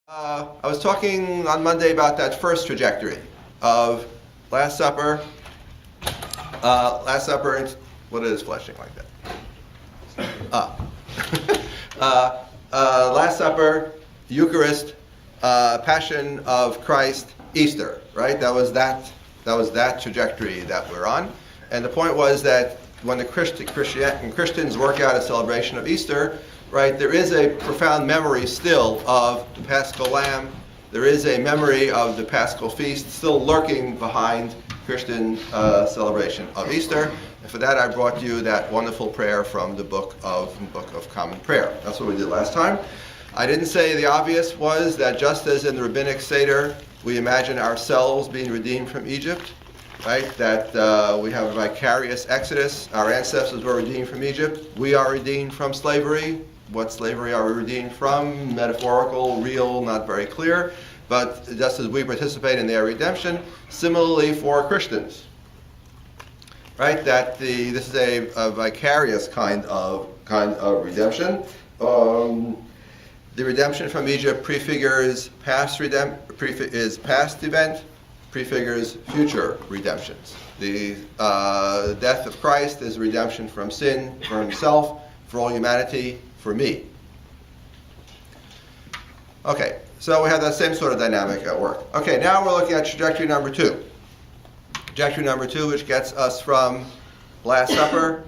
I was talking on Monday about that first trajectory of Last Supper. What is flashing like that? Last Supper, Eucharist, Passion of Christ, Easter. Right? That was that trajectory that we're on. And the point was that when the Christians work out a celebration of Easter, right, there is a profound memory still of the Paschal Lamb. There is a memory of the Paschal Feast still lurking behind Christian celebration of Easter. And for that, I brought you that wonderful prayer from the Book of Common Prayer. That's what we did last time. I didn't say the obvious was that just as in the Rabbinic Seder, we imagine ourselves being redeemed from Egypt, right? That we have a vicarious exodus. Our ancestors were redeemed from Egypt. We are redeemed from slavery. What slavery are we redeemed from? Metaphorical, real, not very clear. But just as we participate in their redemption, similarly for Christians, right? That this is a vicarious kind of redemption. The redemption from Egypt prefigures past event, prefigures future redemptions. The death of Christ is redemption from sin, for himself, for all humanity, for me. Okay, so we have that same sort of dynamic at work. Okay, now we're looking at trajectory number 2. Trajectory number 2, which gets us from Last Supper,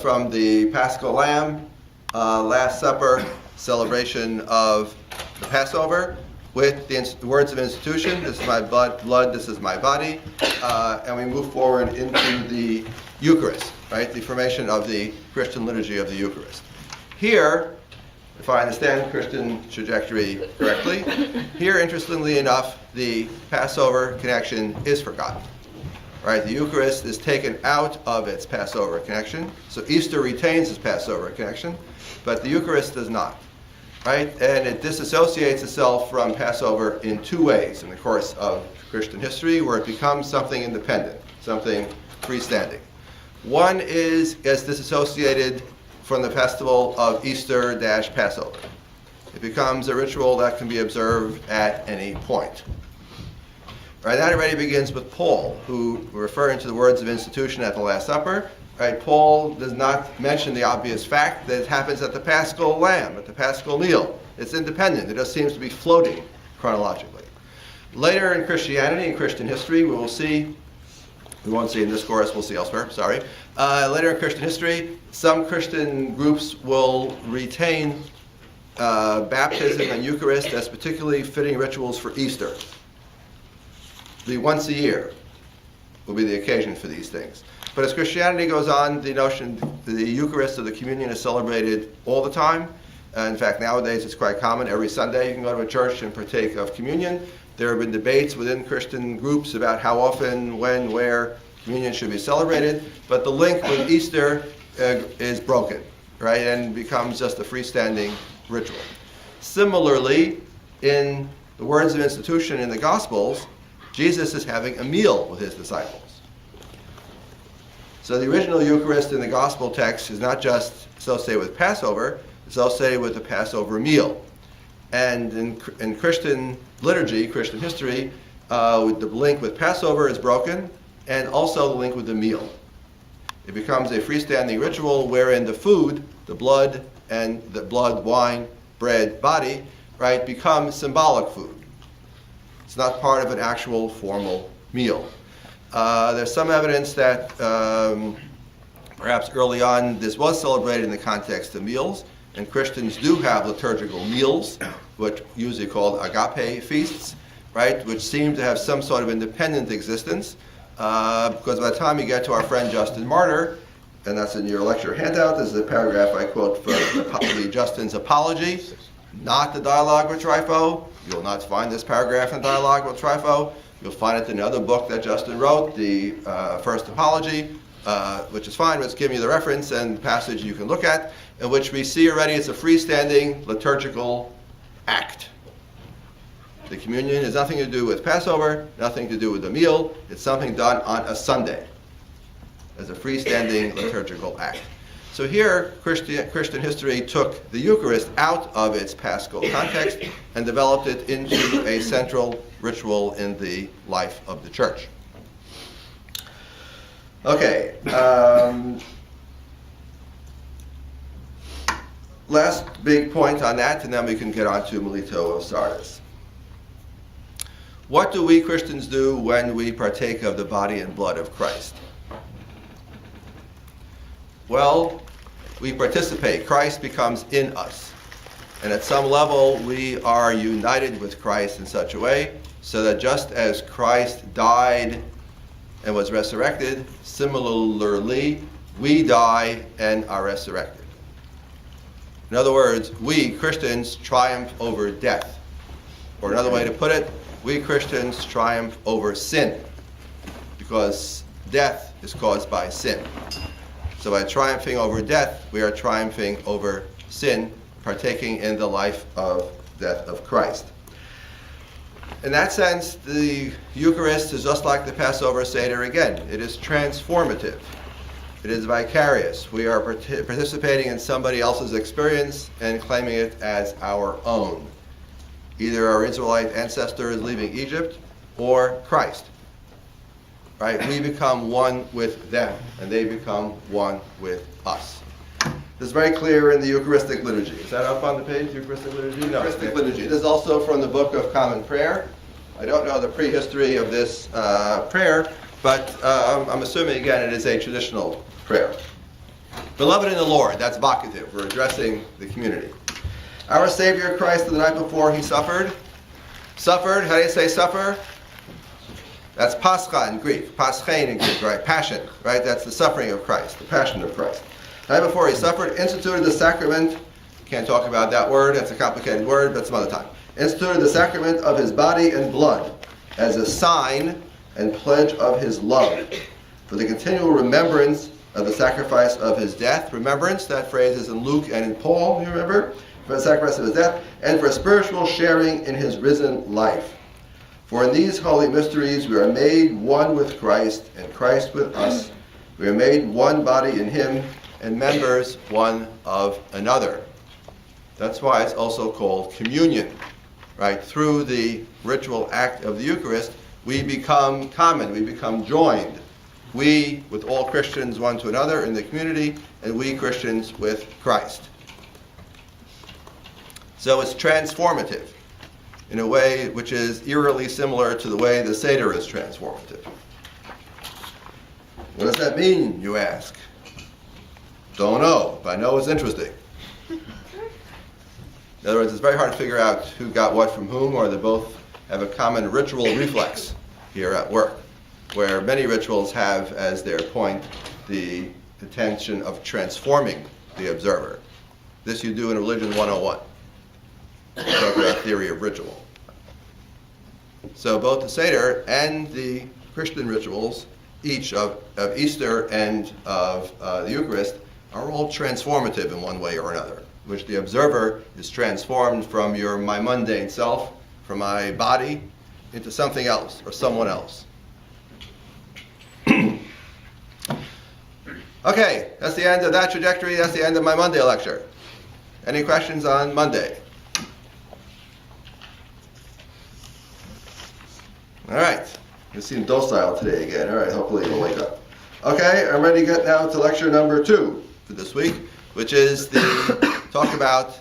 from the Paschal Lamb, Last Supper, celebration of the Passover, with the words of institution, this is my blood, this is my body, and we move forward into the Eucharist, right? The formation of the Christian liturgy of the Eucharist. Here, if I understand Christian trajectory correctly, here, interestingly enough, the Passover connection is forgotten, right? The Eucharist is taken out of its Passover connection, so Easter retains its Passover connection, but the Eucharist does not. Right? And it disassociates itself from Passover in two ways in the course of Christian history, where it becomes something independent, something freestanding. One is disassociated from the festival of Easter-Passover. It becomes a ritual that can be observed at any point. Right? That already begins with Paul, who, referring to the words of institution at the Last Supper, right, Paul does not mention the obvious fact that it happens at the Paschal Lamb, at the Paschal meal. It's independent. It just seems to be floating chronologically. Later in Christianity, in Christian history, we won't see in this course, we'll see elsewhere, sorry. Later in Christian history, some Christian groups will retain baptism and Eucharist as particularly fitting rituals for Easter. The once a year will be the occasion for these things. But as Christianity goes on, the notion, the Eucharist or the communion is celebrated all the time. In fact, nowadays it's quite common. Every Sunday you can go to a church and partake of communion. There have been debates within Christian groups about how often, when, where communion should be celebrated. But the link with Easter is broken, right, and becomes just a freestanding ritual. Similarly, in the words of institution in the Gospels, Jesus is having a meal with his disciples. So the original Eucharist in the Gospel text is not just associated with Passover, it's associated with the Passover meal. And in Christian liturgy, Christian history, the link with Passover is broken, and also the link with the meal. It becomes a freestanding ritual wherein the food, the blood, wine, bread, body, right, become symbolic food. It's not part of an actual formal meal. There's some evidence that perhaps early on this was celebrated in the context of meals, and Christians do have liturgical meals, which are usually called agape feasts, right, which seem to have some sort of independent existence, because by the time you get to our friend Justin Martyr, and that's in your lecture handout, this is a paragraph I quote from Justin's Apology, not the Dialogue with Trypho. You'll not find this paragraph in Dialogue with Trypho. You'll find it in another book that Justin wrote, the First Apology, which is fine, but it's giving you the reference and passage you can look at, in which we see already it's a freestanding liturgical act. The communion has nothing to do with Passover, nothing to do with the meal. It's something done on a Sunday as a freestanding liturgical act. So here, Christian history took the Eucharist out of its Paschal context and developed it into a central ritual in the life of the church. Okay. Last big point on that, and then we can get on to Melito of Sardis. What do we Christians do when we partake of the body and blood of Christ? Well, we participate. Christ becomes in us. And at some level, we are united with Christ in such a way so that just as Christ died and was resurrected, similarly, we die and are resurrected. In other words, we Christians triumph over death. Or another way to put it, we Christians triumph over sin, because death is caused by sin. So by triumphing over death, we are triumphing over sin, partaking in the life of death of Christ. In that sense, the Eucharist is just like the Passover Seder again. It is transformative. It is vicarious. We are participating in somebody else's experience and claiming it as our own. Either our Israelite ancestors leaving Egypt or Christ. Right? We become one with them, and they become one with us. This is very clear in the Eucharistic liturgy. Is that up on the page, Eucharistic liturgy? No. Eucharistic liturgy. This is also from the Book of Common Prayer. I don't know the prehistory of this prayer, but I'm assuming, again, it is a traditional prayer. Beloved in the Lord, that's vocative. We're addressing the community. Our Savior Christ, the night before he suffered. Suffered, how do you say suffer? That's Pascha in Greek, Paschain in Greek, right? Passion, right? That's the suffering of Christ, the passion of Christ. The night before he suffered, instituted the sacrament. Can't talk about that word, that's a complicated word, but some other time. Instituted the sacrament of his body and blood as a sign and pledge of his love for the continual remembrance of the sacrifice of his death. Remembrance, that phrase is in Luke and in Paul, you remember? For the sacrifice of his death, and for spiritual sharing in his risen life. For in these holy mysteries we are made one with Christ, and Christ with us. We are made one body in him, and members one of another. That's why it's also called communion, right? Through the ritual act of the Eucharist, we become common, we become joined. We, with all Christians, one to another in the community, and we Christians with Christ. So it's transformative in a way which is eerily similar to the way the Seder is transformative. What does that mean, you ask? Don't know, but I know it's interesting. In other words, it's very hard to figure out who got what from whom, or they both have a common ritual reflex here at work, where many rituals have as their point the intention of transforming the observer. This you do in Religion 101. Talk about theory of ritual. So both the Seder and the Christian rituals, each of Easter and of the Eucharist, are all transformative in one way or another, which the observer is transformed from my mundane self, from my body, into something else or someone else. Okay, that's the end of that trajectory. That's the end of my Monday lecture. Any questions on Monday? All right. You seem docile today again. All right, hopefully you'll wake up. Okay, I'm ready to get now to lecture number 2 for this week, which is the talk about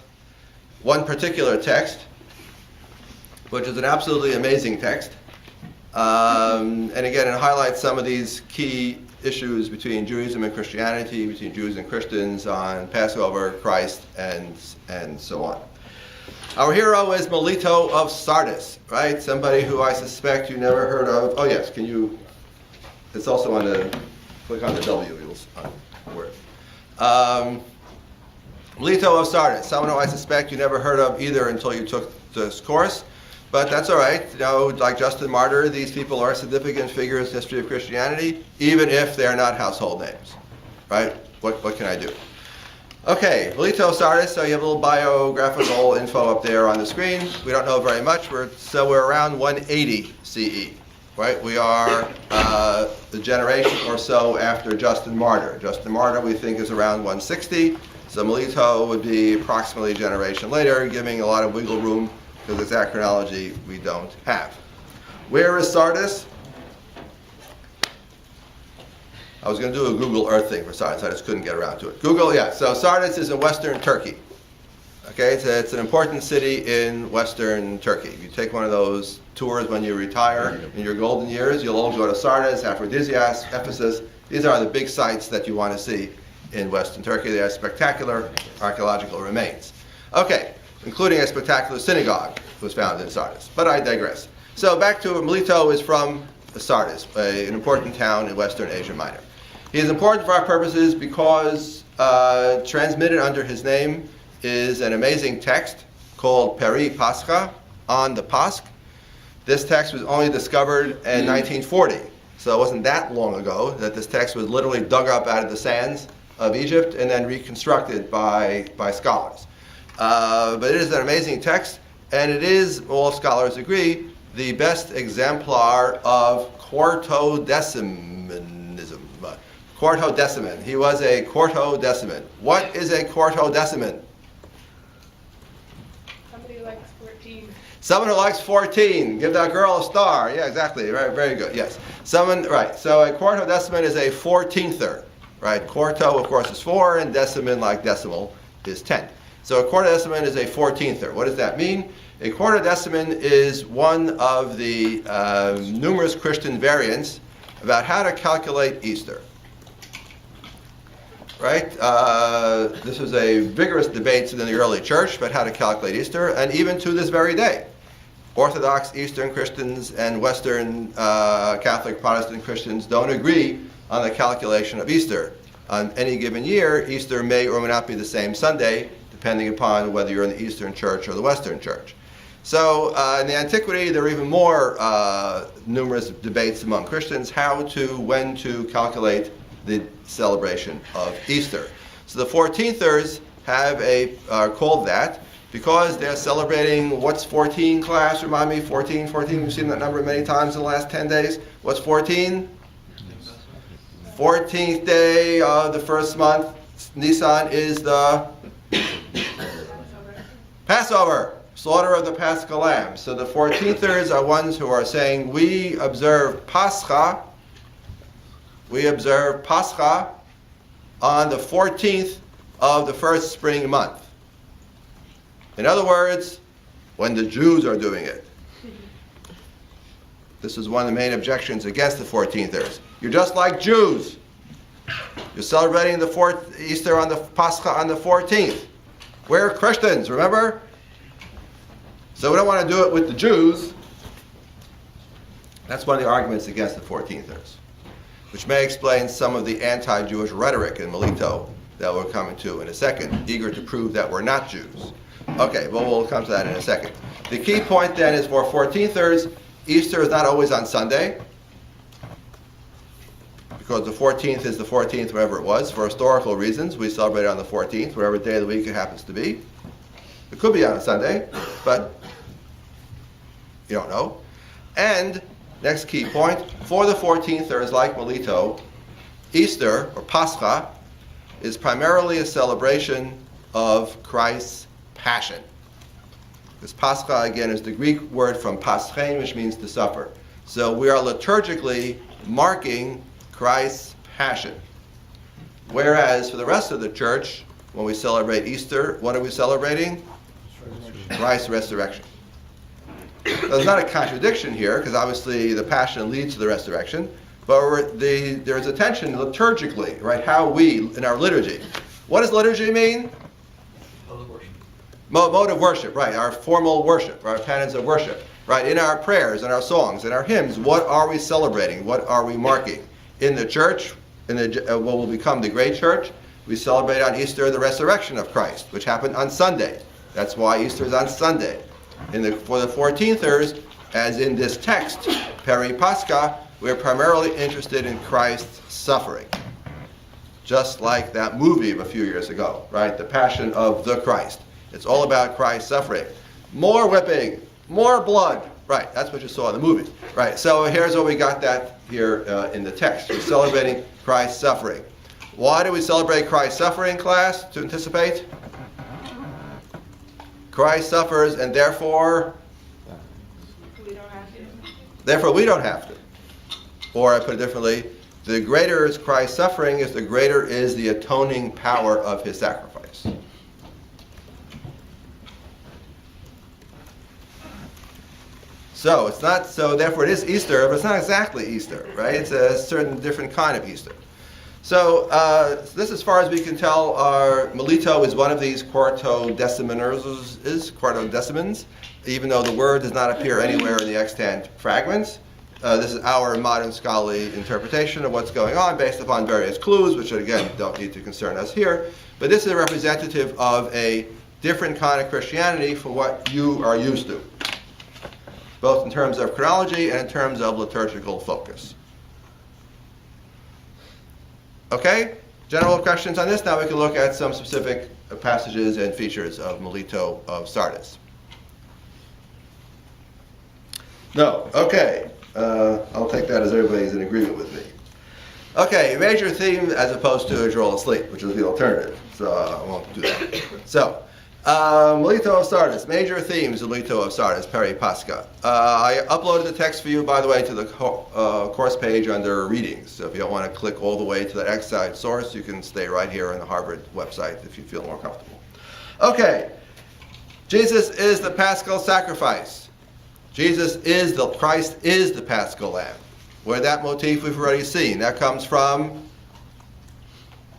one particular text, which is an absolutely amazing text. And again, it highlights some of these key issues between Judaism and Christianity, between Jews and Christians on Passover, Christ, and so on. Our hero is Melito of Sardis, right? Somebody who I suspect you never heard of. Oh yes, can you, it's also on the, click on the W, you'll word. Melito of Sardis, someone who I suspect you never heard of either until you took this course, but that's all right. You know, like Justin Martyr, these people are significant figures in the history of Christianity, even if they're not household names, right? What can I do? Okay, Melito of Sardis, so you have a little biographical info up there on the screen. We don't know very much, we're around 180 CE. right? We are the generation or so after Justin Martyr. Justin Martyr, we think, is around 160. So Melito would be approximately a generation later, giving a lot of wiggle room because exact chronology we don't have. Where is Sardis? I was going to do a Google Earth thing for Sardis. I just couldn't get around to it. Google, yeah. So Sardis is in western Turkey. Okay, so it's an important city in western Turkey. If you take one of those tours when you retire in your golden years, you'll all go to Sardis, Aphrodisias, Ephesus. These are the big sites that you want to see in western Turkey. They are spectacular archaeological remains. Okay, including a spectacular synagogue was found in Sardis. But I digress. So back to Melito is from Sardis, an important town in western Asia Minor. He is important for our purposes because transmitted under his name is an amazing text called Peri Pascha, on the Pasch. This text was only discovered in 1940, so it wasn't that long ago that this text was literally dug up out of the sands of Egypt and then reconstructed by scholars. But it is an amazing text, and it is, all scholars agree, the best exemplar of quartodecimanism. Quartodeciman. He was a quartodeciman. What is a quartodeciman? Somebody who likes 14. Someone who likes 14. Give that girl a star. Yeah, exactly. Right, very good. Yes. Someone, right. So a quartodeciman is a 14ther. Right. Quarto, of course, is 4, and deciman, like decimal, is 10. So a quartodeciman is a 14ther. What does that mean? A quartodeciman is one of the numerous Christian variants about how to calculate Easter. Right? This was a vigorous debate in the early church about how to calculate Easter, and even to this very day. Orthodox Eastern Christians and Western Catholic Protestant Christians don't agree on the calculation of Easter. On any given year, Easter may or may not be the same Sunday, depending upon whether you're in the Eastern Church or the Western Church. So in the antiquity, there are even more numerous debates among Christians when to calculate the celebration of Easter. So the 14thers are called that because they're celebrating, what's 14, class? Remind me, 14, we've seen that number many times in the last 10 days. What's 14? 14th day of the first month. Nisan is the Passover, slaughter of the Paschal lamb. So the 14thers are ones who are saying, we observe Pascha on the 14th of the first spring month. In other words, when the Jews are doing it. This is one of the main objections against the 14thers. You're just like Jews. You're celebrating the Easter on the Pascha on the 14th. We're Christians, remember? So we don't want to do it with the Jews. That's one of the arguments against the 14thers, which may explain some of the anti-Jewish rhetoric in Melito that we're coming to in a second, eager to prove that we're not Jews. Okay, well, we'll come to that in a second. The key point then is for 14thers, Easter is not always on Sunday, because the 14th is the 14th wherever it was. For historical reasons, we celebrate it on the 14th, whatever day of the week it happens to be. It could be on a Sunday, but you don't know. And next key point, for the 14thers, like Melito, Easter, or Pascha, is primarily a celebration of Christ's passion. This Pascha, again, is the Greek word from paschen, which means to suffer. So we are liturgically marking Christ's passion. Whereas for the rest of the church, when we celebrate Easter, what are we celebrating? Christ's resurrection. There's not a contradiction here, because obviously the passion leads to the resurrection, but there's a tension liturgically, right? How we, in our liturgy. What does liturgy mean? Mode of worship, right? Our formal worship, our canons of worship, right? In our prayers, in our songs, in our hymns, what are we celebrating? What are we marking? In the church, in what will become the great church, we celebrate on Easter the resurrection of Christ, which happened on Sunday. That's why Easter is on Sunday. For the 14thers, as in this text, Peri Pascha, we're primarily interested in Christ's suffering. Just like that movie of a few years ago, right? The Passion of the Christ. It's all about Christ's suffering. More whipping, more blood, Right, that's what you saw in the movie. Right, so here's what we got that here in the text. We're celebrating Christ's suffering. Why do we celebrate Christ's suffering, class, to anticipate? Christ suffers, and therefore We don't have to. therefore we don't have to. Or I put it differently, the greater is Christ's suffering, is the greater is the atoning power of his sacrifice. So it's not, so therefore it is Easter, but it's not exactly Easter, right? It's a certain different kind of Easter. So this, as far as we can tell, our Melito is one of these quartodecimans, even though the word does not appear anywhere in the extant fragments. This is our modern scholarly interpretation of what's going on based upon various clues, which again don't need to concern us here. But this is a representative of a different kind of Christianity from what you are used to, both in terms of chronology and in terms of liturgical focus. Okay? General questions on this? Now we can look at some specific passages and features of Melito of Sardis. No. Okay. I'll take that as everybody's in agreement with me. Okay, major theme as opposed to a droll asleep, which is the alternative. So I won't do that. So, Melito of Sardis, major themes of Melito of Sardis, Peri Pascha. I uploaded the text for you, by the way, to the course page under readings. So if you don't want to click all the way to that outside source, you can stay right here on the Harvard website if you feel more comfortable. Okay, Jesus is the Paschal sacrifice. Christ is the Paschal Lamb. Where that motif we've already seen. That comes from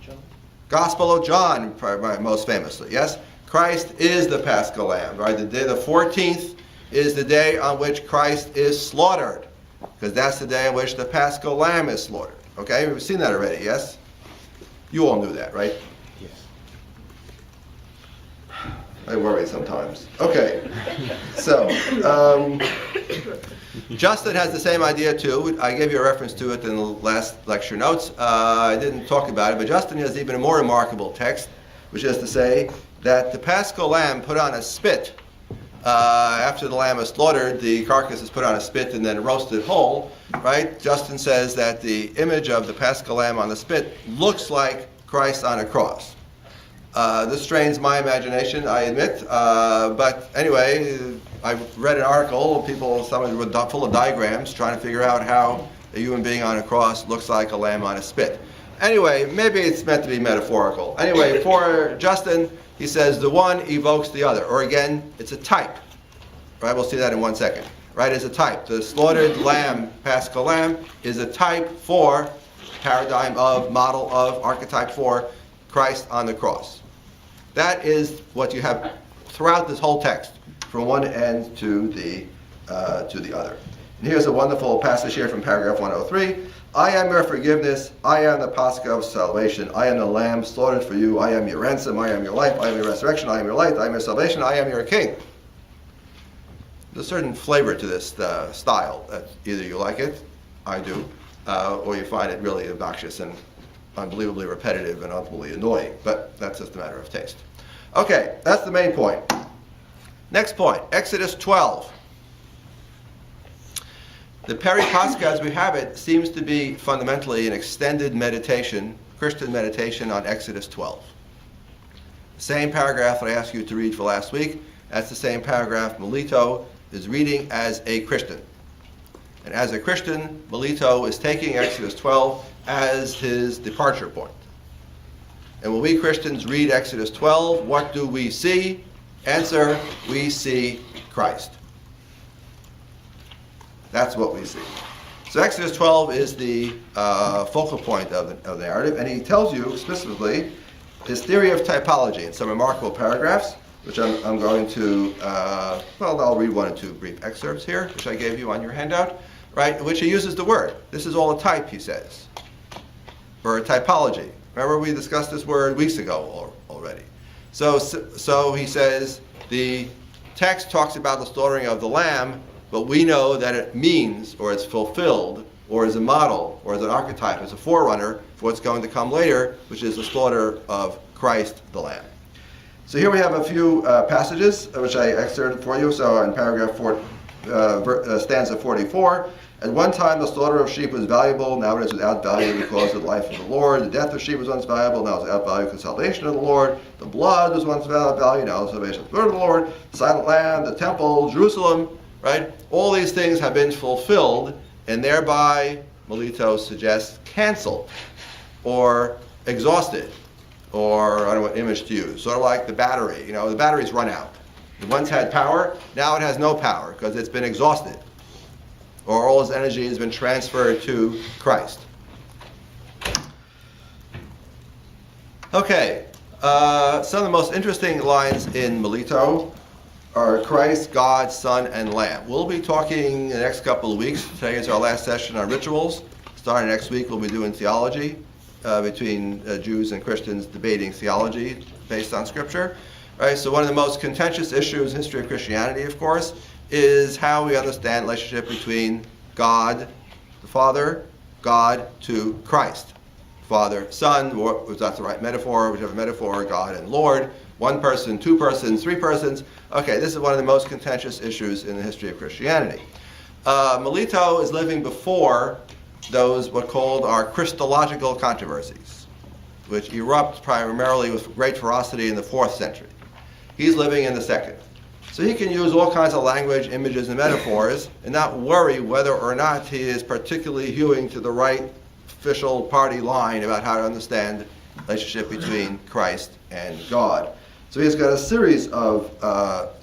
John. Gospel of John, most famously, yes? Christ is the Paschal Lamb, right? The day, the 14th, is the day on which Christ is slaughtered, because that's the day on which the Paschal Lamb is slaughtered. Okay, we've seen that already, yes? You all knew that, right? Yes. I worry sometimes. Okay, so Justin has the same idea too. I gave you a reference to it in the last lecture notes. I didn't talk about it, but Justin has even a more remarkable text, which is to say that the Paschal Lamb put on a spit. After the lamb is slaughtered, the carcass is put on a spit and then roasted whole, right? Justin says that the image of the Paschal Lamb on the spit looks like Christ on a cross. This strains my imagination, I admit, but anyway, I read an article, someone were full of diagrams trying to figure out how a human being on a cross looks like a lamb on a spit. Anyway, maybe it's meant to be metaphorical. Anyway, for Justin, he says the one evokes the other, or again, it's a type. Right, we'll see that in 1 second. Right, it's a type. The slaughtered lamb, Paschal Lamb, is a type for, paradigm of, model of, archetype for Christ on the cross. That is what you have throughout this whole text, from one end to the other. And here's a wonderful passage here from paragraph 103. I am your forgiveness. I am the Pascha of salvation. I am the Lamb slaughtered for you. I am your ransom. I am your life. I am your resurrection. I am your light. I am your salvation. I am your king. There's a certain flavor to this style. Either you like it, I do, or you find it really obnoxious and unbelievably repetitive and ultimately annoying. But that's just a matter of taste. Okay, that's the main point. Next point, Exodus 12. The Peri Pascha, as we have it, seems to be fundamentally an extended meditation, Christian meditation on Exodus 12. Same paragraph that I asked you to read for last week, that's the same paragraph Melito is reading as a Christian. And as a Christian, Melito is taking Exodus 12 as his departure point. And when we Christians read Exodus 12, what do we see? Answer, we see Christ. That's what we see. So Exodus 12 is the focal point of the narrative, and he tells you specifically his theory of typology in some remarkable paragraphs, which I'm going to, I'll read 1 or 2 brief excerpts here, which I gave you on your handout, right, in which he uses the word. This is all a type, he says, or a typology. Remember we discussed this word weeks ago already. So he says the text talks about the slaughtering of the lamb, but we know that it means, or it's fulfilled, or is a model, or is an archetype, as a forerunner for what's going to come later, which is the slaughter of Christ the Lamb. So here we have a few passages which I excerpted for you. So in paragraph stanza 44. At one time the slaughter of sheep was valuable, now it is without value because of the life of the Lord. The death of sheep was once valuable, now it is without value because of the salvation of the Lord. The blood was once without value, now it is salvation of the Lord of the Lord. The silent land, the temple, Jerusalem, right? All these things have been fulfilled, and thereby, Melito suggests, canceled, or exhausted, or I don't know what image to use. Sort of like the battery. The battery's run out. It once had power, now it has no power because it's been exhausted, or all its energy has been transferred to Christ. Okay, some of the most interesting lines in Melito are Christ, God, Son, and Lamb. We'll be talking in the next couple of weeks. Today is our last session on rituals. Starting next week, we'll be doing theology, between Jews and Christians debating theology based on Scripture. Right? So one of the most contentious issues in the history of Christianity, of course, is how we understand the relationship between God, the Father, God to Christ. Father, Son, was that the right metaphor? Whichever metaphor, God and Lord. One person, two persons, three persons. Okay, this is one of the most contentious issues in the history of Christianity. Melito is living before those what called are Christological controversies, which erupt primarily with great ferocity in the 4th century. He's living in the 2nd. So he can use all kinds of language, images, and metaphors and not worry whether or not he is particularly hewing to the right official party line about how to understand the relationship between Christ and God. So he's got a series of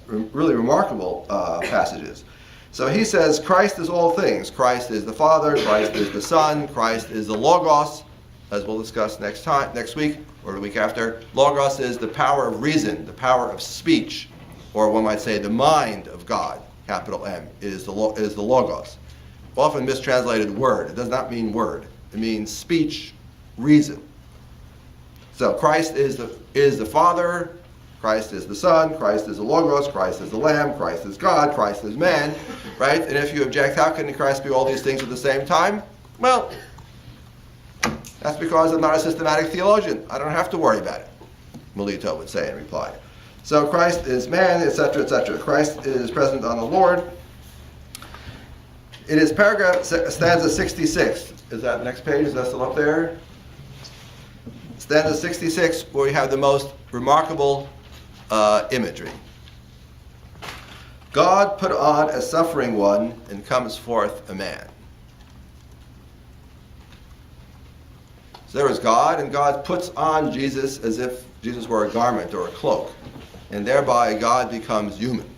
really remarkable passages. So he says, Christ is all things. Christ is the Father, Christ is the Son, Christ is the Logos, as we'll discuss next week or the week after. Logos is the power of reason, the power of speech, or one might say the mind of God, capital M, is the Logos. Often mistranslated word. It does not mean word. It means speech, reason. So Christ is the Father, Christ is the Son, Christ is the Logos, Christ is the Lamb, Christ is God, Christ is man, right? And if you object, how can Christ be all these things at the same time? Well, that's because I'm not a systematic theologian. I don't have to worry about it, Melito would say in reply. So Christ is man, etc., etc. Christ is present on the Lord. It is stanza 66. Is that the next page? Is that still up there? Stanza 66, where we have the most remarkable imagery. God put on a suffering one and comes forth a man. So there is God, and God puts on Jesus as if Jesus were a garment or a cloak, and thereby God becomes human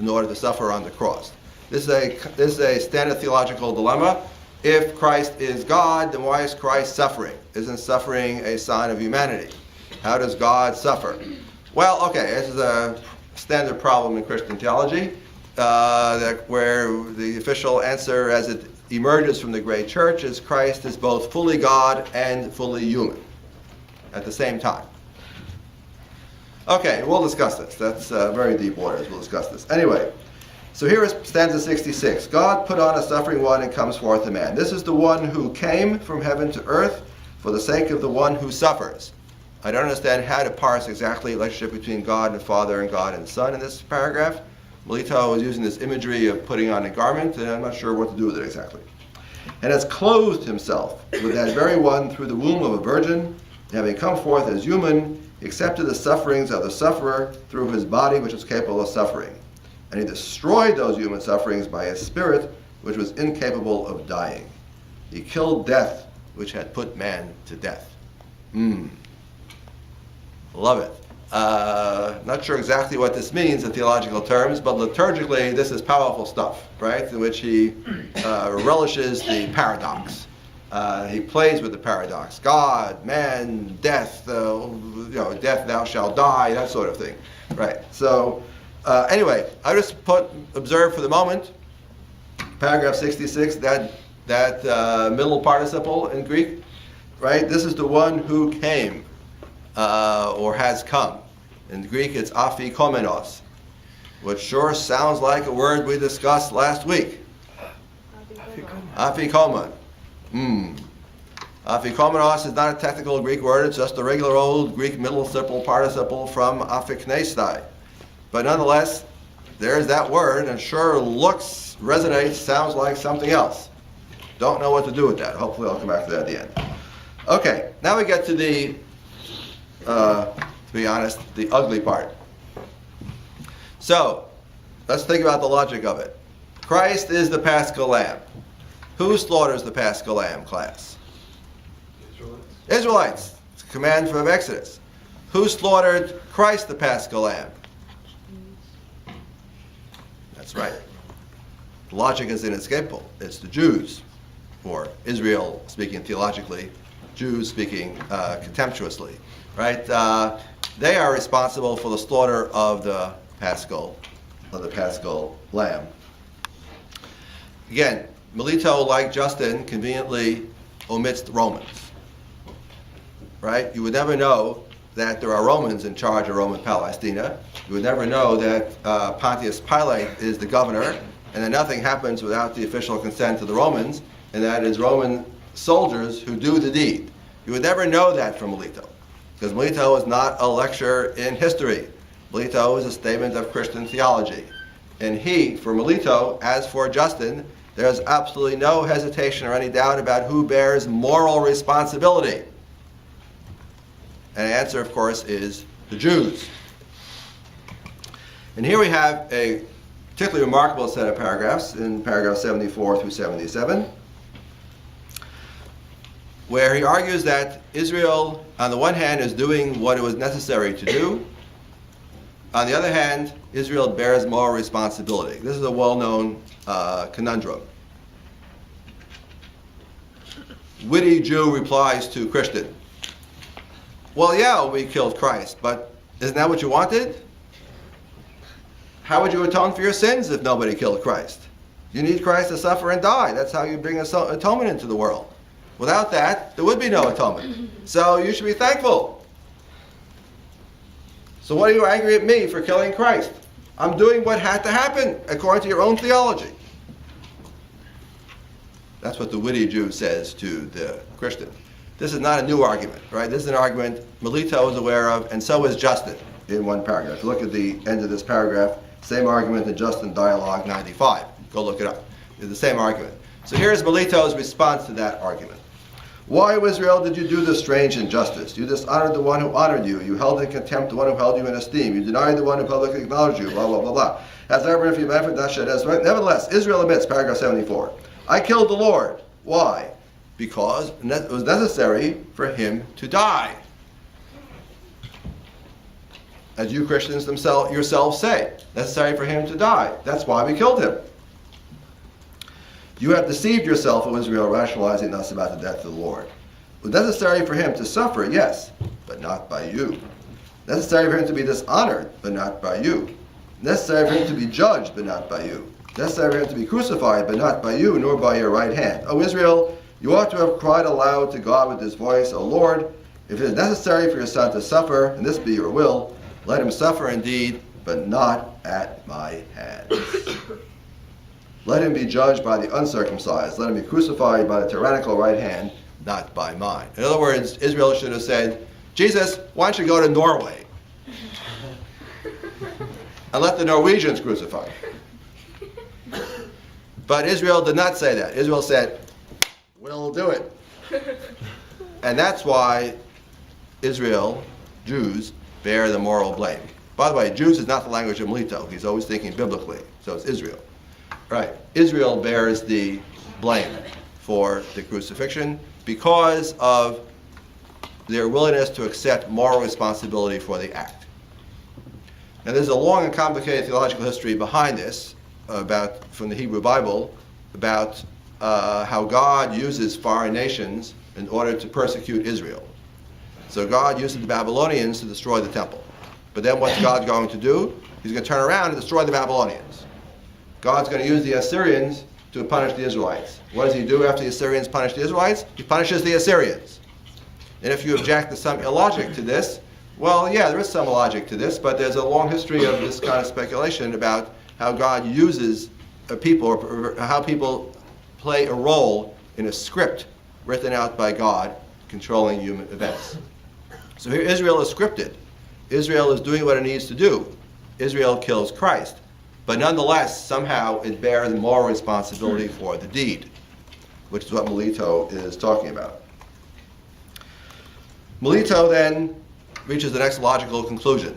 in order to suffer on the cross. This is a standard theological dilemma. If Christ is God, then why is Christ suffering? Isn't suffering a sign of humanity? How does God suffer? Well, okay, this is a standard problem in Christian theology, where the official answer as it emerges from the great church is Christ is both fully God and fully human at the same time. Okay, we'll discuss this. That's very deep waters. We'll discuss this. Anyway, so here is stanza 66. God put on a suffering one and comes forth a man. This is the one who came from heaven to earth for the sake of the one who suffers. I don't understand how to parse exactly the relationship between God and the Father and God and the Son in this paragraph. Melito was using this imagery of putting on a garment, and I'm not sure what to do with it exactly. And has clothed himself with that very one through the womb of a virgin, and having come forth as human, he accepted the sufferings of the sufferer through his body, which was capable of suffering. And he destroyed those human sufferings by his spirit, which was incapable of dying. He killed death, which had put man to death. Love it. Not sure exactly what this means in theological terms, but liturgically this is powerful stuff, right? In which he relishes the paradox. He plays with the paradox. God, man, death, death thou shalt die, that sort of thing, right? So anyway, I just observe for the moment, paragraph 66, that middle participle in Greek, right? This is the one who came. Or has come. In Greek, it's afikomenos, which sure sounds like a word we discussed last week. Afikomen. Afikomenos is not a technical Greek word, it's just a regular old Greek middle simple participle from afiknestai. But nonetheless, there's that word, and sure looks, resonates, sounds like something else. Don't know what to do with that. Hopefully I'll come back to that at the end. Okay, now we get to the, to be honest, the ugly part. So, let's think about the logic of it. Christ is the Paschal Lamb. Who slaughters the Paschal Lamb, class? Israelites. It's a command from Exodus. Who slaughtered Christ the Paschal Lamb? That's right. The logic is inescapable. It's the Jews, or Israel speaking theologically, Jews speaking contemptuously, right? They are responsible for the slaughter of the Paschal Lamb. Again, Melito, like Justin, conveniently omits the Romans, right? You would never know that there are Romans in charge of Roman Palestina. You would never know that Pontius Pilate is the governor, and that nothing happens without the official consent of the Romans, and that it is Roman soldiers who do the deed. You would never know that from Melito, because Melito is not a lecture in history. Melito is a statement of Christian theology. And he, for Melito, as for Justin, there's absolutely no hesitation or any doubt about who bears moral responsibility. And the answer, of course, is the Jews. And here we have a particularly remarkable set of paragraphs in paragraph 74 through 77, where he argues that Israel, on the one hand, is doing what it was necessary to do. On the other hand, Israel bears moral responsibility. This is a well-known conundrum. Witty Jew replies to Christian, well, yeah, we killed Christ, but isn't that what you wanted? How would you atone for your sins if nobody killed Christ? You need Christ to suffer and die. That's how you bring atonement into the world. Without that, there would be no atonement. So you should be thankful. So what are you angry at me for killing Christ? I'm doing what had to happen according to your own theology. That's what the witty Jew says to the Christian. This is not a new argument, right? This is an argument Melito is aware of, and so is Justin in one paragraph. If you look at the end of this paragraph, same argument in Justin Dialogue 95. Go look it up. It's the same argument. So here's Melito's response to that argument. Why, O Israel, did you do this strange injustice? You dishonored the one who honored you. You held in contempt the one who held you in esteem. You denied the one who publicly acknowledged you, blah, blah, blah, blah. As ever, if you benefit, that shed as right. Nevertheless, Israel admits, paragraph 74, I killed the Lord. Why? Because it was necessary for him to die. As you Christians yourselves say, necessary for him to die. That's why we killed him. You have deceived yourself, O Israel, rationalizing thus about the death of the Lord. It was necessary for him to suffer, yes, but not by you. Necessary for him to be dishonored, but not by you. Necessary for him to be judged, but not by you. Necessary for him to be crucified, but not by you, nor by your right hand. O Israel, you ought to have cried aloud to God with this voice, O Lord, if it is necessary for your son to suffer, and this be your will, let him suffer indeed, but not at my hands. Let him be judged by the uncircumcised. Let him be crucified by the tyrannical right hand, not by mine. In other words, Israel should have said, Jesus, why don't you go to Norway? And let the Norwegians crucify him. But Israel did not say that. Israel said, we'll do it. And that's why Israel, Jews, bear the moral blame. By the way, Jews is not the language of Melito. He's always thinking biblically. So it's Israel. Right. Israel bears the blame for the crucifixion because of their willingness to accept moral responsibility for the act. Now there's a long and complicated theological history behind this, from the Hebrew Bible, about how God uses foreign nations in order to persecute Israel. So God uses the Babylonians to destroy the temple. But then what's God going to do? He's going to turn around and destroy the Babylonians. God's going to use the Assyrians to punish the Israelites. What does he do after the Assyrians punish the Israelites? He punishes the Assyrians. And if you object to some illogic to this, well, yeah, there is some logic to this, but there's a long history of this kind of speculation about how God uses people, or how people play a role in a script written out by God controlling human events. So here Israel is scripted. Israel is doing what it needs to do. Israel kills Christ. but nonetheless, somehow it bears the moral responsibility for the deed, which is what Melito is talking about. Melito then reaches the next logical conclusion.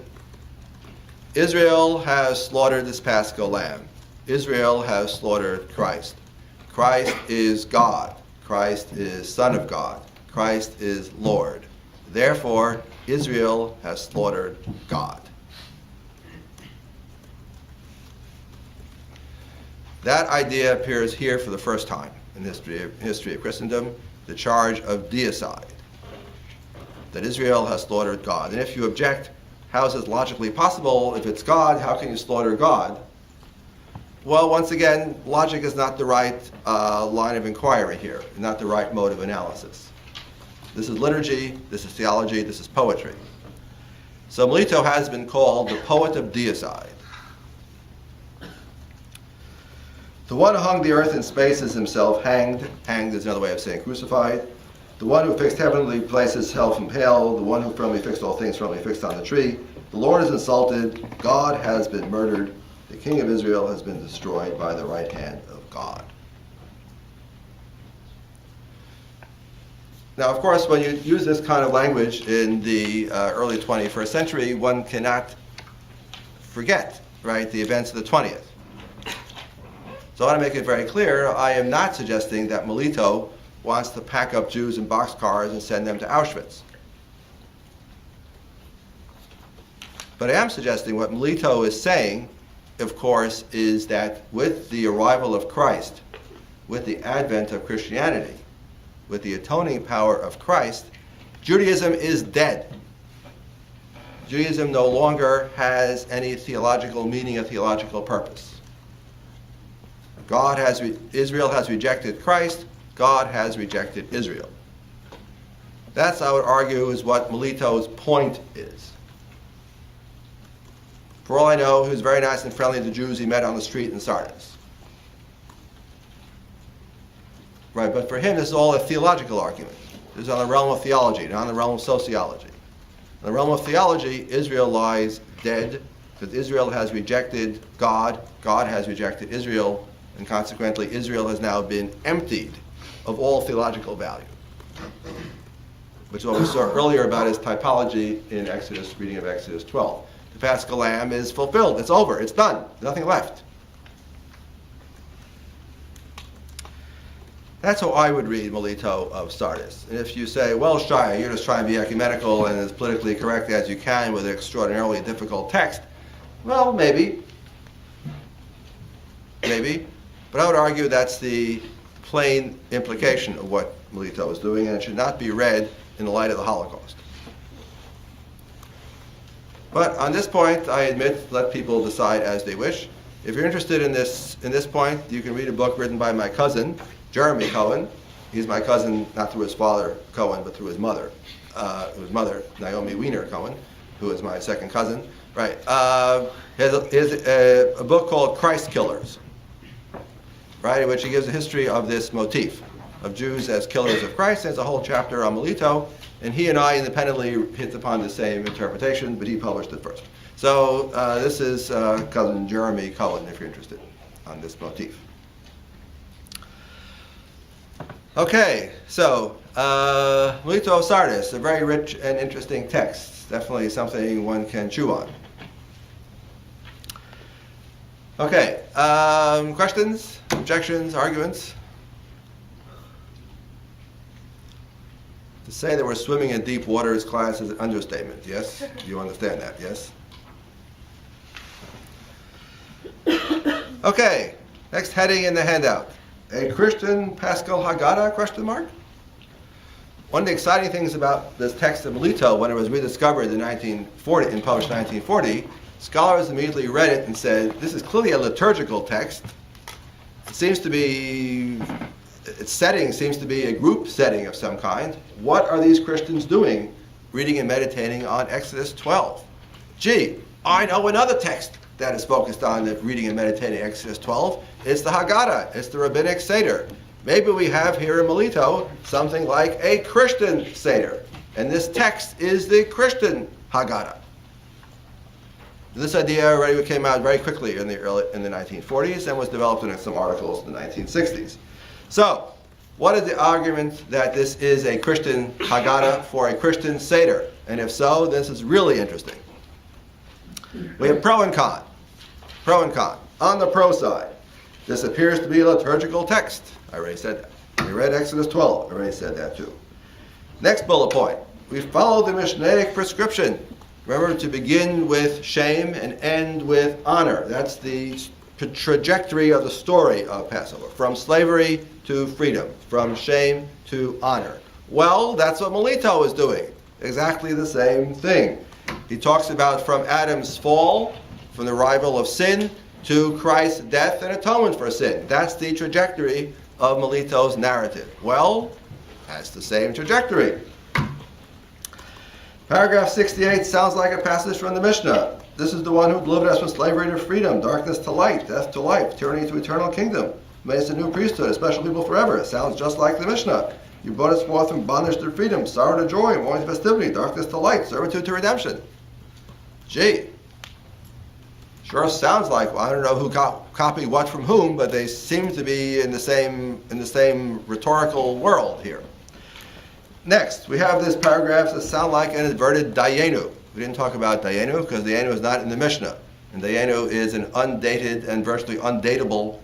Israel has slaughtered this Paschal lamb. Israel has slaughtered Christ. Christ is God. Christ is Son of God. Christ is Lord. Therefore, Israel has slaughtered God. That idea appears here for the first time in history of Christendom, the charge of deicide, that Israel has slaughtered God. And if you object, how is this logically possible? If it's God, how can you slaughter God? Well, once again, logic is not the right line of inquiry here, not the right mode of analysis. This is liturgy, this is theology, this is poetry. So Melito has been called the poet of deicide. The one who hung the earth and space is himself hanged. Hanged is another way of saying crucified. The one who fixed heavenly places himself impaled. The one who firmly fixed all things firmly fixed on the tree. The Lord is insulted. God has been murdered. The King of Israel has been destroyed by the right hand of God. Now, of course, when you use this kind of language in the early 21st century, one cannot forget, right, the events of the 20th. So I want to make it very clear, I am not suggesting that Melito wants to pack up Jews in boxcars and send them to Auschwitz. But I am suggesting what Melito is saying, of course, is that with the arrival of Christ, with the advent of Christianity, with the atoning power of Christ, Judaism is dead. Judaism no longer has any theological meaning or theological purpose. Israel has rejected Christ. God has rejected Israel. That's, I would argue, is what Melito's point is. For all I know, he was very nice and friendly to the Jews he met on the street in Sardis. Right, but for him, this is all a theological argument. This is on the realm of theology, not on the realm of sociology. In the realm of theology, Israel lies dead, because Israel has rejected God, God has rejected Israel, and consequently Israel has now been emptied of all theological value. Which is what we saw earlier about his typology in Exodus, reading of Exodus 12. The Paschal Lamb is fulfilled, it's over, it's done, nothing left. That's how I would read Melito of Sardis. And if you say, well, Shia, you're just trying to be ecumenical and as politically correct as you can with an extraordinarily difficult text, well, maybe. Maybe. But I would argue that's the plain implication of what Melito is doing, and it should not be read in the light of the Holocaust. But on this point, I admit, let people decide as they wish. If you're interested in this point, you can read a book written by my cousin, Jeremy Cohen. He's my cousin not through his father, Cohen, but through his mother. Naomi Weiner Cohen, who is my second cousin. Right. He has a book called Christ Killers, right, in which he gives a history of this motif of Jews as killers of Christ. There's a whole chapter on Melito, and he and I independently hit upon the same interpretation, but he published it first. So this is cousin Jeremy Cohen, if you're interested, on this motif. Okay, so Melito of Sardis, a very rich and interesting text. Definitely something one can chew on. Okay, questions, objections, arguments? To say that we're swimming in deep waters class is an understatement, yes? You understand that, yes? Okay, next heading in the handout. A Christian Paschal Haggadah, question mark? One of the exciting things about this text of Melito, when it was rediscovered in 1940, and published in 1940, scholars immediately read it and said, this is clearly a liturgical text. It seems to be, its setting seems to be a group setting of some kind. What are these Christians doing reading and meditating on Exodus 12? Gee, I know another text that is focused on the reading and meditating Exodus 12. It's the Haggadah. It's the Rabbinic Seder. Maybe we have here in Melito something like a Christian Seder. And this text is the Christian Haggadah. This idea already came out very quickly in the 1940s and was developed in some articles in the 1960s. So, what is the argument that this is a Christian Haggadah for a Christian Seder? And if so, this is really interesting. We have pro and con. Pro and con. On the pro side, this appears to be a liturgical text. I already said that. We read Exodus 12. I already said that too. Next bullet point. We follow the Mishnaic prescription. Remember to begin with shame and end with honor. That's the trajectory of the story of Passover. From slavery to freedom. From shame to honor. Well, that's what Melito is doing. Exactly the same thing. He talks about from Adam's fall, from the arrival of sin, to Christ's death and atonement for sin. That's the trajectory of Melito's narrative. Well, that's the same trajectory. Paragraph 68 sounds like a passage from the Mishnah. This is the one who delivered us from slavery to freedom, darkness to light, death to life, tyranny to eternal kingdom. Made us a new priesthood, a special people forever. It sounds just like the Mishnah. You brought us forth from bondage to freedom, sorrow to joy, mourning to festivity, darkness to light, servitude to redemption. Gee, sure sounds like, well, I don't know who copied what from whom, but they seem to be in the same rhetorical world here. Next, we have this paragraph that sound like an inverted Dayenu. We didn't talk about Dayenu because Dayenu is not in the Mishnah. And Dayenu is an undated and virtually undateable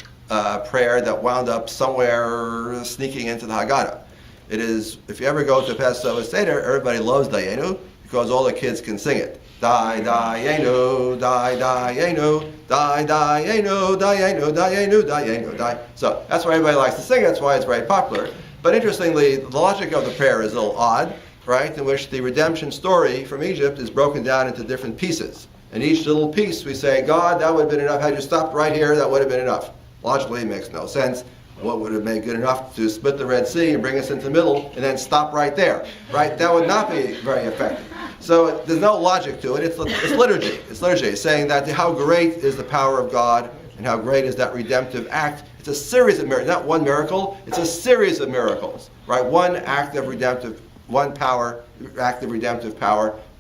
prayer that wound up somewhere sneaking into the Haggadah. It is, if you ever go to Passover Seder, everybody loves Dayenu because all the kids can sing it. Dayenu, Dayenu, Dayenu, Dayenu, Dayenu, Dayenu. So that's why everybody likes to sing it. That's why it's very popular. But interestingly, the logic of the prayer is a little odd, right? In which the redemption story from Egypt is broken down into different pieces. And each little piece we say, God, that would have been enough. Had you stopped right here, that would have been enough. Logically, it makes no sense. What would have made good enough to split the Red Sea and bring us into the middle and then stop right there, right? That would not be very effective. So there's no logic to it. It's liturgy. It's liturgy. It's saying that how great is the power of God and how great is that redemptive act. It's a series of miracles, not one miracle. It's a series of miracles, right? One act of redemptive power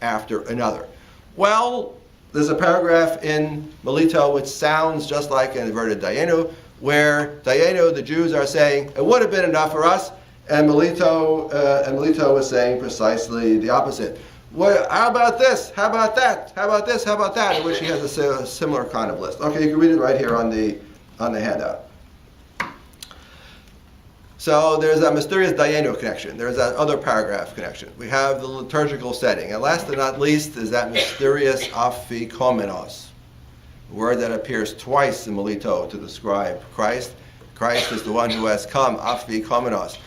after another. Well, there's a paragraph in Melito which sounds just like an inverted Dayenu, where Dayenu, the Jews, are saying, it would have been enough for us, and Melito is saying precisely the opposite. Well, how about this? How about that? How about this? How about that? In which he has a similar kind of list. Okay, you can read it right here on the handout. So there's that mysterious Dayenu connection. There's that other paragraph connection. We have the liturgical setting. And last but not least is that mysterious afikomenos, a word that appears twice in Melito to describe Christ. Christ is the one who has come, afikomenos.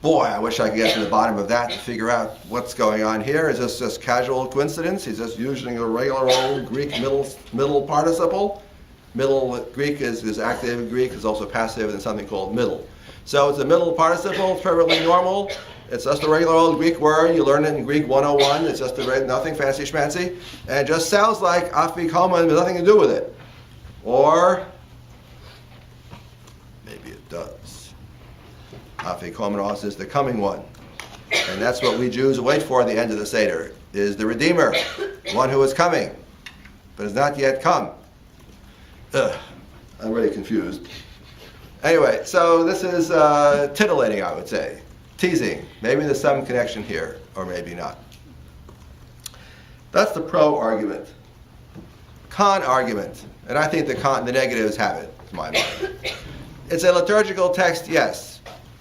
Boy, I wish I could get to the bottom of that to figure out what's going on here. Is this just casual coincidence? He's just using a regular old Greek middle participle. Middle Greek is active. Greek is also passive, and something called middle. So it's a middle participle. It's perfectly normal. It's just a regular old Greek word. You learn it in Greek 101. It's just nothing fancy schmancy. And it just sounds like afikomen has nothing to do with it. Or maybe it does. Afikomenos is the coming one. And that's what we Jews wait for at the end of the Seder, is the Redeemer, one who is coming, but has not yet come. I'm really confused. Anyway, so this is titillating, I would say. Teasing. Maybe there's some connection here, or maybe not. That's the pro argument. Con argument. And I think the negatives have it, to my mind. It's a liturgical text, yes.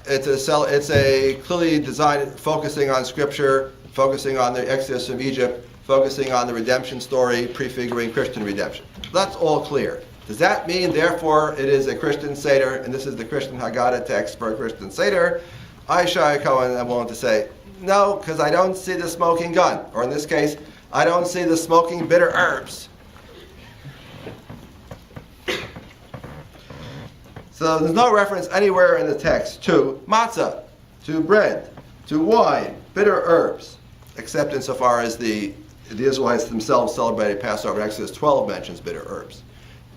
It's a clearly designed, focusing on Scripture, focusing on the Exodus from Egypt, focusing on the redemption story, prefiguring Christian redemption. That's all clear. Does that mean, therefore, it is a Christian Seder, and this is the Christian Haggadah text for a Christian Seder? I, Shai Cohen, am willing to say, no, because I don't see the smoking gun. Or in this case, I don't see the smoking bitter herbs. So there's no reference anywhere in the text to matzah, to bread, to wine, bitter herbs, except insofar as the Israelites themselves celebrated Passover. Exodus 12 mentions bitter herbs.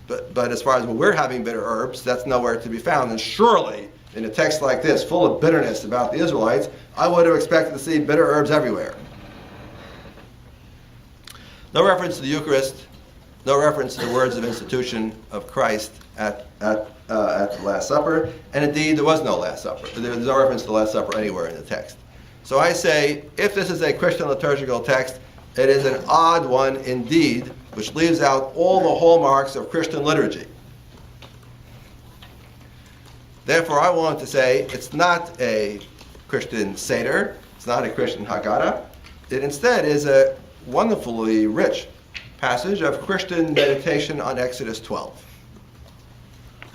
But as far as when we're having bitter herbs, that's nowhere to be found. And surely, in a text like this, full of bitterness about the Israelites, I would have expected to see bitter herbs everywhere. No reference to the Eucharist, no reference to the words of institution of Christ at the Last Supper, and indeed there was no Last Supper. There's no reference to the Last Supper anywhere in the text. So I say, if this is a Christian liturgical text, it is an odd one indeed, which leaves out all the hallmarks of Christian liturgy. Therefore, I want to say it's not a Christian Seder, it's not a Christian Haggadah. It instead is a wonderfully rich passage of Christian meditation on Exodus 12,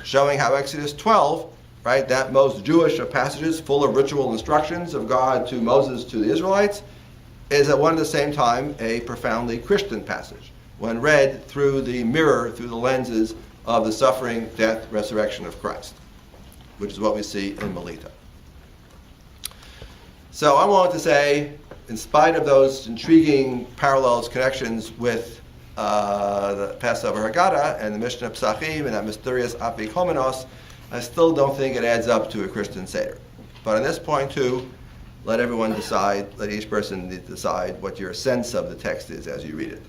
showing how Exodus 12, right, that most Jewish of passages full of ritual instructions of God to Moses to the Israelites, is at one and the same time a profoundly Christian passage when read through the mirror, through the lenses of the suffering, death, resurrection of Christ, which is what we see in Melita. So I wanted to say, in spite of those intriguing parallels, connections with the Passover Haggadah and the Mishnah Pesachim and that mysterious Afikomenos, I still don't think it adds up to a Christian Seder. But on this point too, let everyone decide, let each person decide what your sense of the text is as you read it.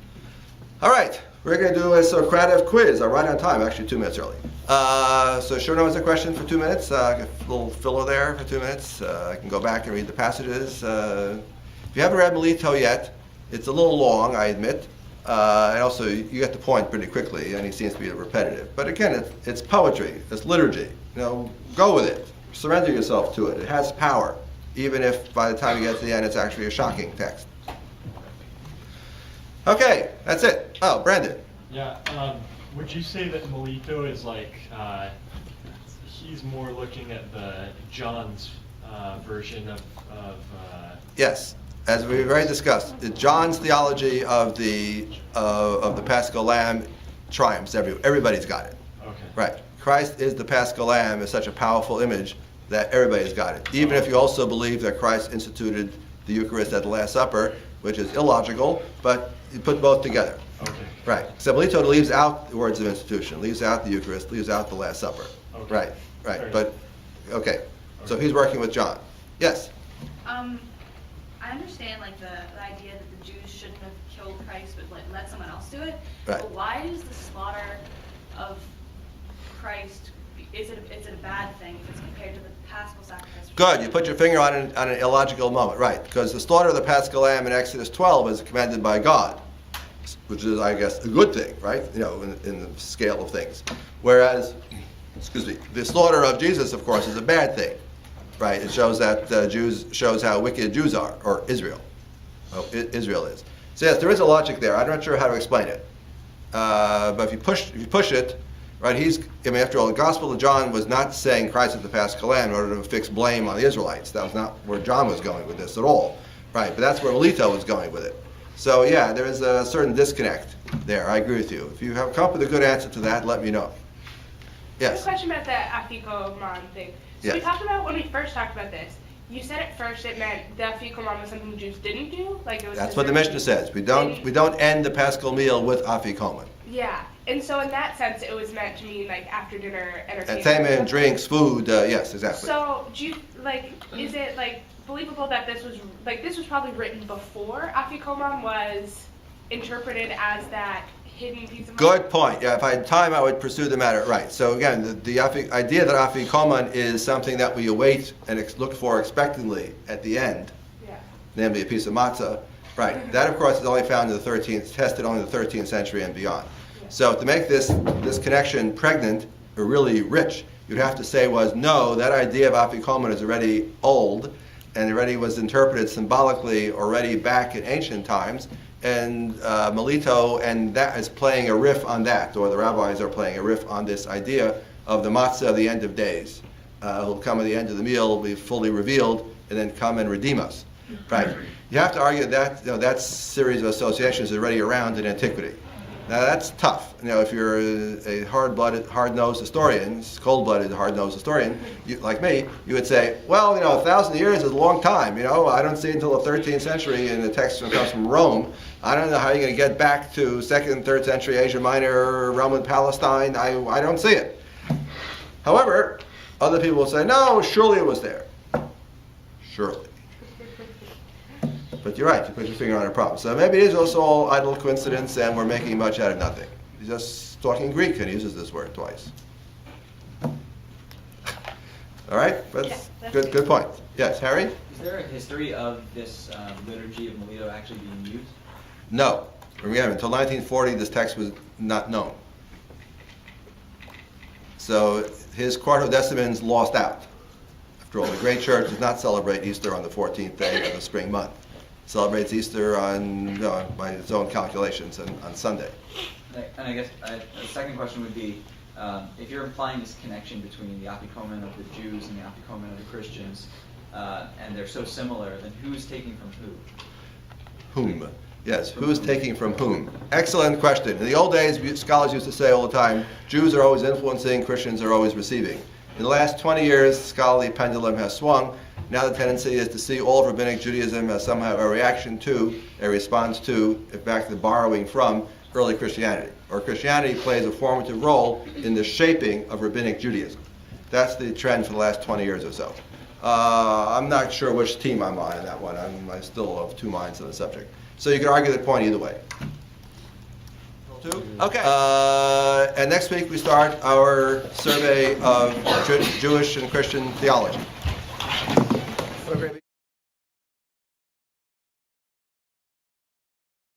All right, we're going to do a Socratic quiz. I'm right on time, actually 2 minutes early. So Shurno has a question for 2 minutes. A little filler there for 2 minutes. I can go back and read the passages. If you haven't read Melito yet, it's a little long, I admit. And also, you get the point pretty quickly, and he seems to be repetitive. But again, it's poetry, it's liturgy. Go with it. Surrender yourself to it. It has power, even if by the time you get to the end, it's actually a shocking text. Okay, that's it. Oh, Brandon. Yeah, would you say that Melito is like, he's more looking at the John's version of Yes. As we've already discussed, John's theology of the Paschal Lamb triumphs everywhere. Everybody's got it. Okay. Right. Christ is the Paschal Lamb is such a powerful image that everybody's got it. Even if you also believe that Christ instituted the Eucharist at the Last Supper, which is illogical, but you put both together. Okay. Right. So Melito leaves out the words of institution, leaves out the Eucharist, leaves out the Last Supper. Okay. Right. Right. Fair But okay. So he's working with John. Yes. I understand like the idea that the Jews shouldn't have killed Christ, but let someone else do it. Right. But why is the slaughter of Christ, is it a bad thing if it's compared to the Paschal sacrifice? Good. You put your finger on an illogical moment. Right. Because the slaughter of the Paschal Lamb in Exodus 12 is commanded by God, which is, I guess, a good thing, right? In the scale of things. Whereas, the slaughter of Jesus, of course, is a bad thing. Right, it shows that shows how wicked Jews are, or Israel. Israel is. So yes, there is a logic there. I'm not sure how to explain it. But if you push it, right? After all, the Gospel of John was not saying Christ is the Paschal Lamb in order to fix blame on the Israelites. That was not where John was going with this at all. Right, but that's where Melito was going with it. So yeah, there is a certain disconnect there. I agree with you. If you have come up with a good answer to that, let me know. I have Yes. a question about the Afikoman thing. So Yes. we talked about, when we first talked about this, you said at first it meant the Afikoman was something Jews didn't do? Like it was That's what the Mishnah says. We don't end the Paschal meal with Afikoman. Yeah. And so in that sense, it was meant to mean like after dinner entertainment. Entertainment, drinks, food, yes, exactly. So do you, is it believable that this was probably written before Afikoman was interpreted as that hidden piece of Good point. Yeah, if I had time, I would pursue the matter. Right. So again, the idea that Afikoman is something that we await and look for expectantly at the end, Yeah. namely a piece of matzah. Right. That, of course, is only found in the 13th, tested only in the 13th century and beyond. Yeah. So to make this connection pregnant or really rich, you'd have to say no, that idea of Afikoman is already old and already was interpreted symbolically already back in ancient times. And Melito, and that is playing a riff on that, or the rabbis are playing a riff on this idea of the matzah of the end of days. Who'll come at the end of the meal, will be fully revealed, and then come and redeem us. Right? You have to argue that that series of associations is already around in antiquity. Now that's tough. If you're a hard-blooded, hard-nosed historian, cold-blooded, hard-nosed historian, like me, you would say, 1,000 years is a long time. I don't see until the 13th century, and the text comes from Rome. I don't know how you're going to get back to 2nd and 3rd century Asia Minor, Roman Palestine. I don't see it. However, other people will say, no, surely it was there. Surely. But you're right, you put your finger on a problem. So maybe it is also all idle coincidence and we're making much out of nothing. He's just talking Greek and he uses this word twice. All right? That's good point. Yes, Harry? Is there a history of this liturgy of Melito actually being used? No. Remember, until 1940, this text was not known. So his Quartodecimans lost out. After all, the great church does not celebrate Easter on the 14th day of the spring month. It celebrates Easter on, by its own calculations, on Sunday. And I guess the second question would be, if you're implying this connection between the Afikomen of the Jews and the Afikomen of the Christians, and they're so similar, then who's taking from who? Whom? Yes, who's taking from whom? Excellent question. In the old days, scholars used to say all the time, Jews are always influencing, Christians are always receiving. In the last 20 years, the scholarly pendulum has swung. Now the tendency is to see all of Rabbinic Judaism as somehow a reaction to, a response to, in fact, the borrowing from early Christianity. Or Christianity plays a formative role in the shaping of Rabbinic Judaism. That's the trend for the last 20 years or so. I'm not sure which team I'm on that one. I'm still of two minds on the subject. So you can argue the point either way. Okay. And next week we start our survey of Jewish and Christian theology. What a great